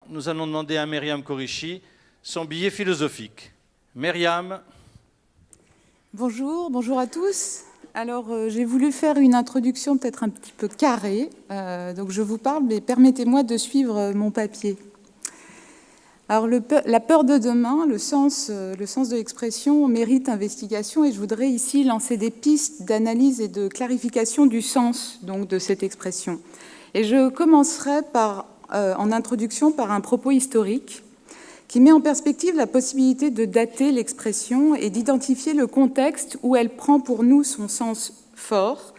nous allons demander à Myriam Kourichi son billet philosophique. Myriam. Bonjour, bonjour à tous. Alors, j'ai voulu faire une introduction peut-être un petit peu carrée. Donc, je vous parle, mais permettez-moi de suivre mon papier. Alors, la peur de demain, le sens de l'expression mérite investigation et je voudrais ici lancer des pistes d'analyse et de clarification du sens donc, de cette expression. Et je commencerai en introduction par un propos historique qui met en perspective la possibilité de dater l'expression et d'identifier le contexte où elle prend pour nous son sens fort.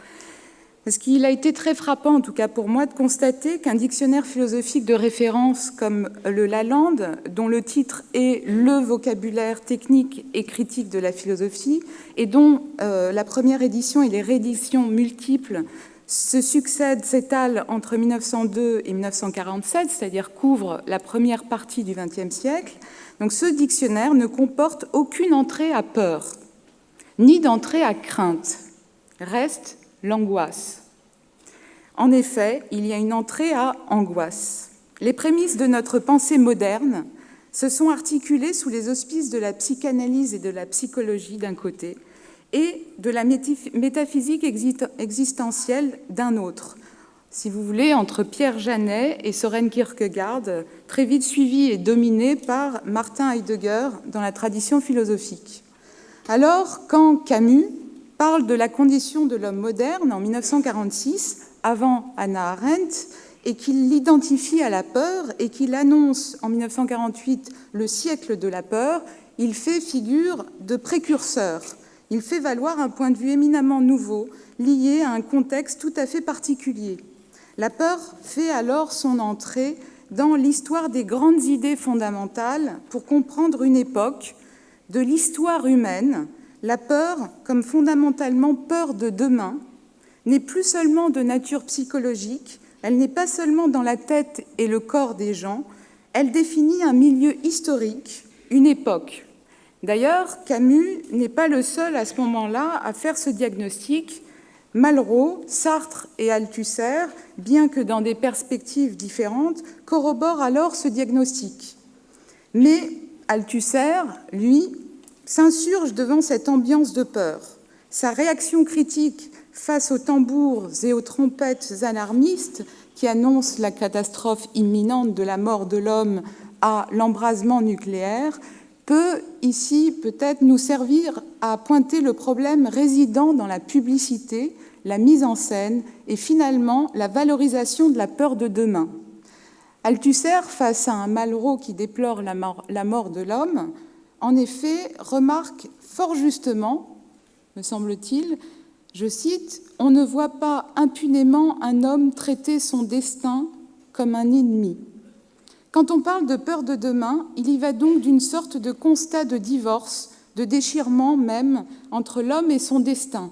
Parce qu'il a été très frappant, en tout cas pour moi, de constater qu'un dictionnaire philosophique de référence comme le Lalande, dont le titre est « Le vocabulaire technique et critique de la philosophie » et dont la première édition et les rééditions multiples se succèdent, s'étalent entre 1902 et 1947, c'est-à-dire couvrent la première partie du XXe siècle. Donc ce dictionnaire ne comporte aucune entrée à peur, ni d'entrée à crainte. Reste l'angoisse. En effet, il y a une entrée à angoisse. Les prémices de notre pensée moderne se sont articulées sous les auspices de la psychanalyse et de la psychologie d'un côté, et de la métaphysique existentielle d'un autre. Si vous voulez, entre Pierre Janet et Søren Kierkegaard, très vite suivi et dominé par Martin Heidegger dans la tradition philosophique. Alors, quand Camus parle de la condition de l'homme moderne en 1946, avant Hannah Arendt, et qu'il l'identifie à la peur et qu'il annonce en 1948 le siècle de la peur, il fait figure de précurseur. Il fait valoir un point de vue éminemment nouveau, lié à un contexte tout à fait particulier. La peur fait alors son entrée dans l'histoire des grandes idées fondamentales pour comprendre une époque de l'histoire humaine. La peur, comme fondamentalement peur de demain, n'est plus seulement de nature psychologique, elle n'est pas seulement dans la tête et le corps des gens, elle définit un milieu historique, une époque. D'ailleurs, Camus n'est pas le seul à ce moment-là à faire ce diagnostic. Malraux, Sartre et Althusser, bien que dans des perspectives différentes, corroborent alors ce diagnostic. Mais Althusser, lui, s'insurge devant cette ambiance de peur. Sa réaction critique face aux tambours et aux trompettes alarmistes qui annoncent la catastrophe imminente de la mort de l'homme à l'embrasement nucléaire peut ici peut-être nous servir à pointer le problème résidant dans la publicité, la mise en scène et finalement la valorisation de la peur de demain. Althusser, face à un Malraux qui déplore la mort de l'homme, en effet, remarque fort justement, me semble-t-il, je cite, « On ne voit pas impunément un homme traiter son destin comme un ennemi ». Quand on parle de peur de demain, il y va donc d'une sorte de constat de divorce, de déchirement même, entre l'homme et son destin.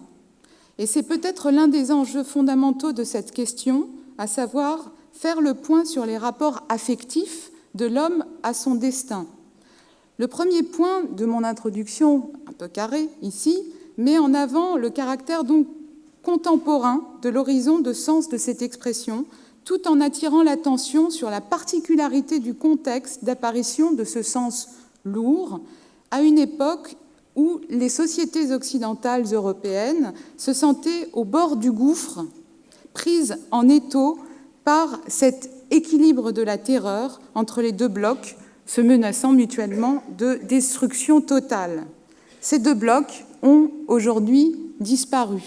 Et c'est peut-être l'un des enjeux fondamentaux de cette question, à savoir faire le point sur les rapports affectifs de l'homme à son destin. Le premier point de mon introduction, un peu carré ici, met en avant le caractère donc contemporain de l'horizon de sens de cette expression, tout en attirant l'attention sur la particularité du contexte d'apparition de ce sens lourd à une époque où les sociétés occidentales européennes se sentaient au bord du gouffre, prises en étau par cet équilibre de la terreur entre les deux blocs, se menaçant mutuellement de destruction totale. Ces deux blocs ont aujourd'hui disparu.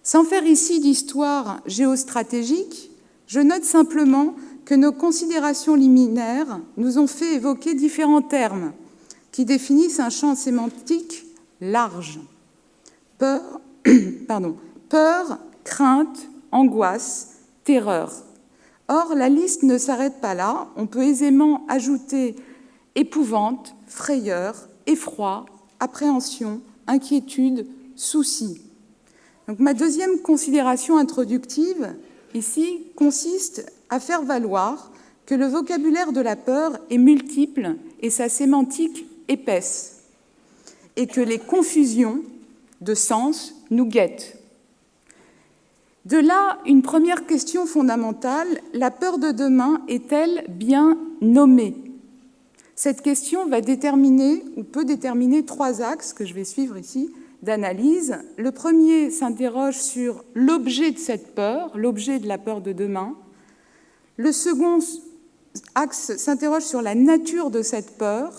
Sans faire ici d'histoire géostratégique, je note simplement que nos considérations liminaires nous ont fait évoquer différents termes qui définissent un champ sémantique large. Peur, crainte, angoisse, terreur. Or, la liste ne s'arrête pas là. On peut aisément ajouter épouvante, frayeur, effroi, appréhension, inquiétude, souci. Donc, ma deuxième considération introductive, ici, consiste à faire valoir que le vocabulaire de la peur est multiple et sa sémantique épaisse, et que les confusions de sens nous guettent. De là, une première question fondamentale, la peur de demain est-elle bien nommée? Cette question va déterminer, ou peut déterminer, 3 axes que je vais suivre ici d'analyse. Le premier s'interroge sur l'objet de cette peur, l'objet de la peur de demain. Le second axe s'interroge sur la nature de cette peur.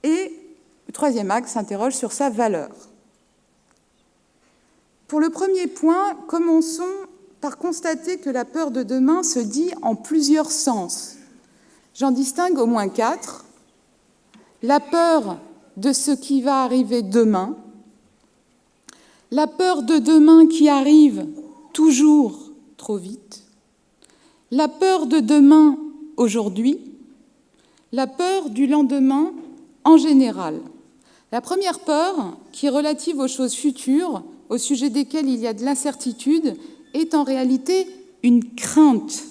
Et le troisième axe s'interroge sur sa valeur. Pour le premier point, commençons par constater que la peur de demain se dit en plusieurs sens. J'en distingue au moins 4. La peur de ce qui va arriver demain, la peur de demain qui arrive toujours trop vite, la peur de demain aujourd'hui, la peur du lendemain en général. La première peur, qui est relative aux choses futures, au sujet desquelles il y a de l'incertitude, est en réalité une crainte.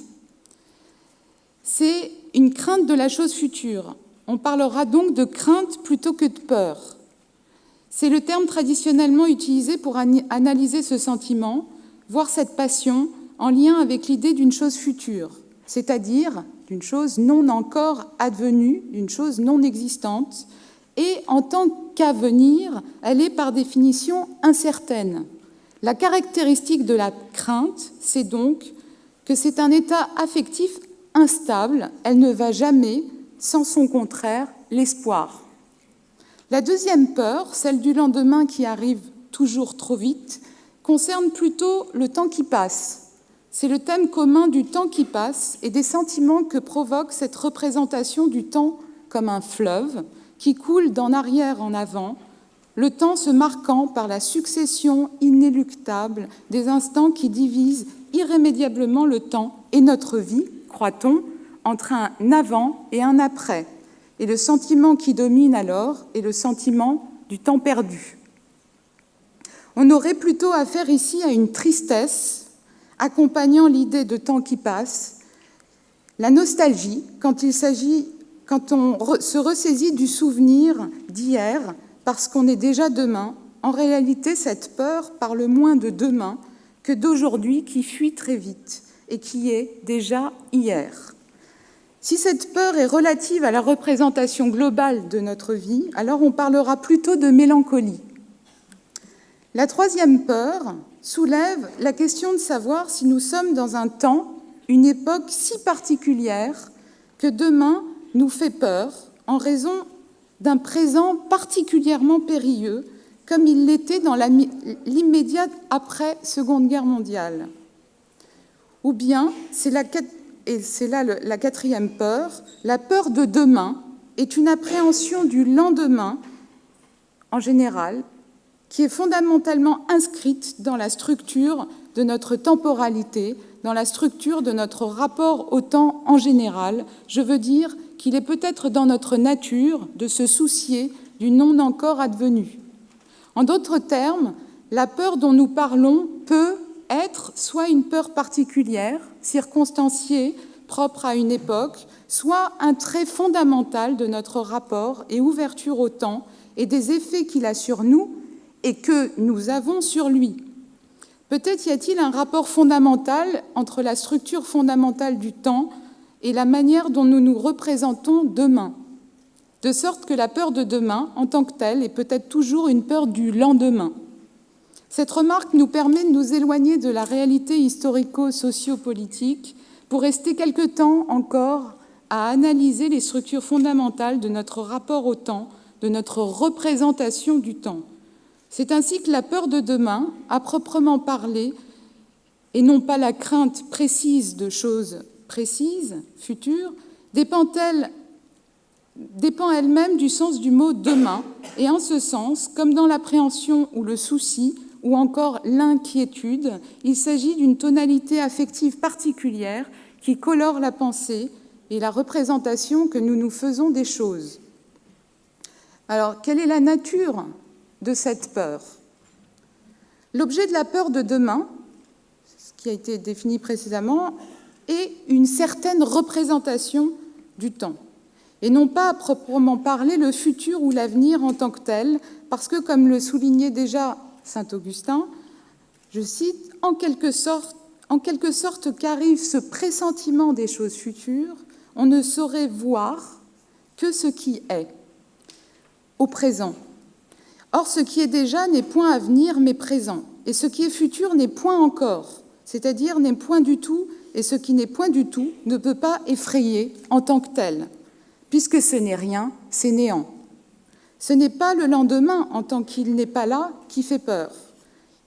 C'est une crainte de la chose future. On parlera donc de crainte plutôt que de peur. C'est le terme traditionnellement utilisé pour analyser ce sentiment, voir cette passion en lien avec l'idée d'une chose future, c'est-à-dire d'une chose non encore advenue, d'une chose non existante, et en tant qu'avenir, elle est par définition incertaine. La caractéristique de la crainte, c'est donc que c'est un état affectif instable, elle ne va jamais sans son contraire, l'espoir. La deuxième peur, celle du lendemain qui arrive toujours trop vite, concerne plutôt le temps qui passe. C'est le thème commun du temps qui passe et des sentiments que provoque cette représentation du temps comme un fleuve qui coule d'en arrière en avant, le temps se marquant par la succession inéluctable des instants qui divisent irrémédiablement le temps et notre vie, croit-on, entre un avant et un après. Et le sentiment qui domine alors est le sentiment du temps perdu. On aurait plutôt affaire ici à une tristesse accompagnant l'idée de temps qui passe, la nostalgie quand on se ressaisit du souvenir d'hier parce qu'on est déjà demain. En réalité, cette peur parle moins de demain que d'aujourd'hui qui fuit très vite et qui est déjà hier. Si cette peur est relative à la représentation globale de notre vie, alors on parlera plutôt de mélancolie. La troisième peur soulève la question de savoir si nous sommes dans un temps, une époque si particulière que demain nous fait peur en raison d'un présent particulièrement périlleux, comme il l'était dans l'immédiat après-Seconde Guerre mondiale. Ou bien, et c'est là la quatrième peur, la peur de demain est une appréhension du lendemain, en général, qui est fondamentalement inscrite dans la structure de notre temporalité, dans la structure de notre rapport au temps en général. Je veux dire qu'il est peut-être dans notre nature de se soucier du non encore advenu. En d'autres termes, la peur dont nous parlons peut être soit une peur particulière, circonstanciée, propre à une époque, soit un trait fondamental de notre rapport et ouverture au temps et des effets qu'il a sur nous et que nous avons sur lui. Peut-être y a-t-il un rapport fondamental entre la structure fondamentale du temps et la manière dont nous nous représentons demain, de sorte que la peur de demain, en tant que telle, est peut-être toujours une peur du lendemain. Cette remarque nous permet de nous éloigner de la réalité historico-socio-politique pour rester quelque temps encore à analyser les structures fondamentales de notre rapport au temps, de notre représentation du temps. C'est ainsi que la peur de demain, à proprement parler, et non pas la crainte précise de choses précises, futures, dépend elle-même du sens du mot « demain », et en ce sens, comme dans l'appréhension ou le souci, ou encore l'inquiétude, il s'agit d'une tonalité affective particulière qui colore la pensée et la représentation que nous nous faisons des choses. Alors, quelle est la nature de cette peur? L'objet de la peur de demain, ce qui a été défini précédemment, est une certaine représentation du temps, et non pas à proprement parler le futur ou l'avenir en tant que tel, parce que, comme le soulignait déjà Saint Augustin, je cite, en quelque sorte qu'arrive ce pressentiment des choses futures, on ne saurait voir que ce qui est, au présent. Or, ce qui est déjà n'est point à venir, mais présent, et ce qui est futur n'est point encore, c'est-à-dire n'est point du tout, et ce qui n'est point du tout ne peut pas effrayer en tant que tel, puisque ce n'est rien, c'est néant. Ce n'est pas le lendemain, en tant qu'il n'est pas là, qui fait peur.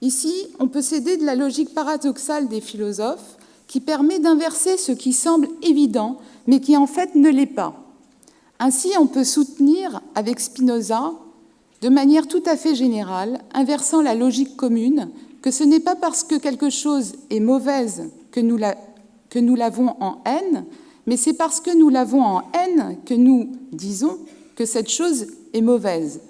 Ici, on peut s'aider de la logique paradoxale des philosophes qui permet d'inverser ce qui semble évident, mais qui en fait ne l'est pas. Ainsi, on peut soutenir avec Spinoza, de manière tout à fait générale, inversant la logique commune, que ce n'est pas parce que quelque chose est mauvaise que nous l'avons en haine, mais c'est parce que nous l'avons en haine que nous disons que cette chose est mauvaise.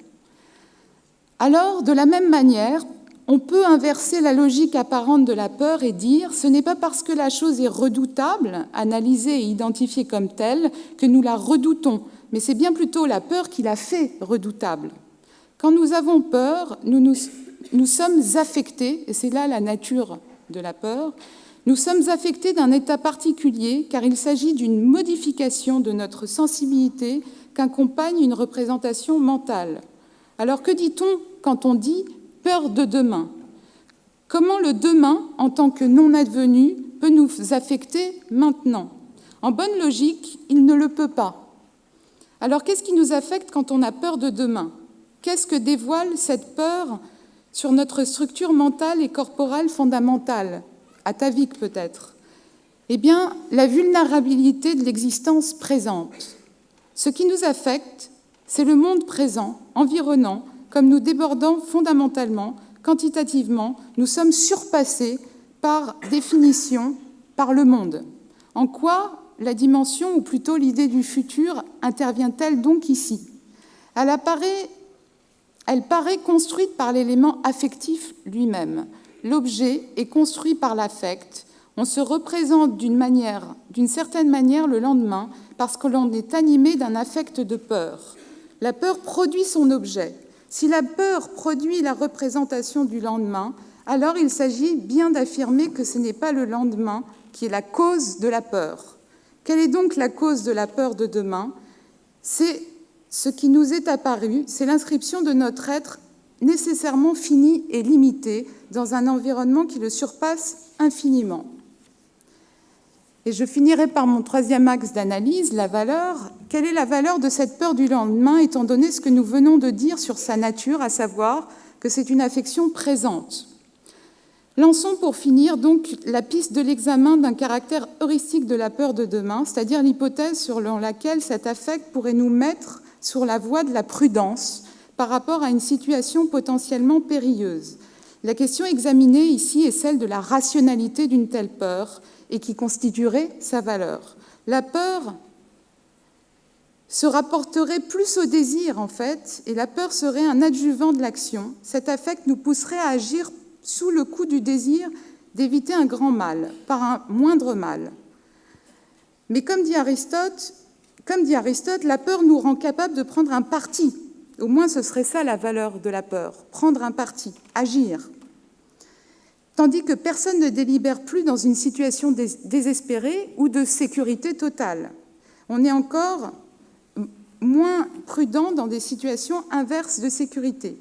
Alors, de la même manière, on peut inverser la logique apparente de la peur et dire « ce n'est pas parce que la chose est redoutable, analysée et identifiée comme telle, que nous la redoutons, mais c'est bien plutôt la peur qui la fait redoutable. » Quand nous avons peur, nous sommes affectés, et c'est là la nature de la peur, nous sommes affectés d'un état particulier car il s'agit d'une modification de notre sensibilité qu'accompagne une représentation mentale. Alors que dit-on quand on dit « peur de demain » ? Comment le demain, en tant que non-advenu, peut nous affecter maintenant ? En bonne logique, il ne le peut pas. Alors qu'est-ce qui nous affecte quand on a peur de demain ? Qu'est-ce que dévoile cette peur sur notre structure mentale et corporelle fondamentale, atavique peut-être ? Eh bien, la vulnérabilité de l'existence présente. Ce qui nous affecte, c'est le monde présent, environnant, comme nous débordant fondamentalement, quantitativement, nous sommes surpassés par définition par le monde. En quoi la dimension, ou plutôt l'idée du futur, intervient-elle donc ici ? Elle paraît construite par l'élément affectif lui-même. L'objet est construit par l'affect. On se représente d'une certaine manière le lendemain parce que l'on est animé d'un affect de peur. La peur produit son objet. Si la peur produit la représentation du lendemain, alors il s'agit bien d'affirmer que ce n'est pas le lendemain qui est la cause de la peur. Quelle est donc la cause de la peur de demain ? C'est ce qui nous est apparu, c'est l'inscription de notre être nécessairement fini et limité dans un environnement qui le surpasse infiniment. Et je finirai par mon troisième axe d'analyse, la valeur. Quelle est la valeur de cette peur du lendemain, étant donné ce que nous venons de dire sur sa nature, à savoir que c'est une affection présente ? Lançons pour finir donc la piste de l'examen d'un caractère heuristique de la peur de demain, c'est-à-dire l'hypothèse selon laquelle cet affect pourrait nous mettre sur la voie de la prudence par rapport à une situation potentiellement périlleuse. La question examinée ici est celle de la rationalité d'une telle peur et qui constituerait sa valeur. La peur se rapporterait plus au désir, en fait, et la peur serait un adjuvant de l'action. Cet affect nous pousserait à agir sous le coup du désir d'éviter un grand mal, par un moindre mal. Mais comme dit Aristote, la peur nous rend capable de prendre un parti. Au moins, ce serait ça la valeur de la peur, prendre un parti, agir. Tandis que personne ne délibère plus dans une situation désespérée ou de sécurité totale. On est encore moins prudent dans des situations inverses de sécurité.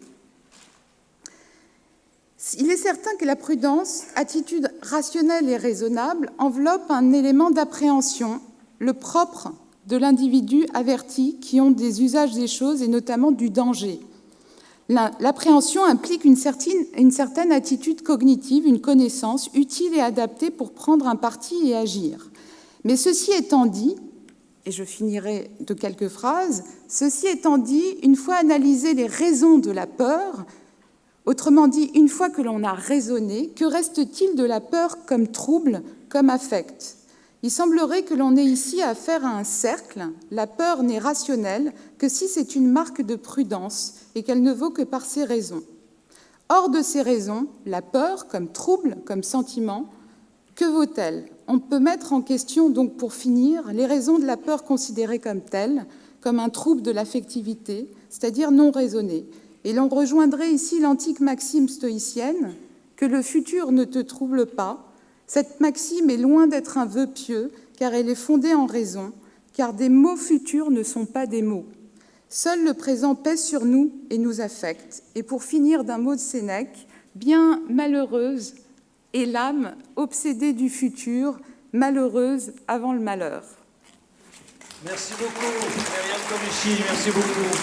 Il est certain que la prudence, attitude rationnelle et raisonnable, enveloppe un élément d'appréhension, le propre de l'individu averti qui ont des usages des choses et notamment du danger. L'appréhension implique une certaine attitude cognitive, une connaissance utile et adaptée pour prendre un parti et agir. Mais ceci étant dit, et je finirai de quelques phrases, ceci étant dit, une fois analysées les raisons de la peur, autrement dit, une fois que l'on a raisonné, que reste-t-il de la peur comme trouble, comme affect ? Il semblerait que l'on ait ici affaire à un cercle. La peur n'est rationnelle que si c'est une marque de prudence et qu'elle ne vaut que par ses raisons. Hors de ces raisons, la peur, comme trouble, comme sentiment, que vaut-elle ? On peut mettre en question, donc pour finir, les raisons de la peur considérées comme telles, comme un trouble de l'affectivité, c'est-à-dire non raisonné. Et l'on rejoindrait ici l'antique maxime stoïcienne, que le futur ne te trouble pas. Cette maxime est loin d'être un vœu pieux, car elle est fondée en raison, car des mots futurs ne sont pas des mots. Seul le présent pèse sur nous et nous affecte. Et pour finir d'un mot de Sénèque, bien malheureuse est l'âme obsédée du futur, malheureuse avant le malheur. Merci beaucoup, Myriam Koreshi, merci beaucoup.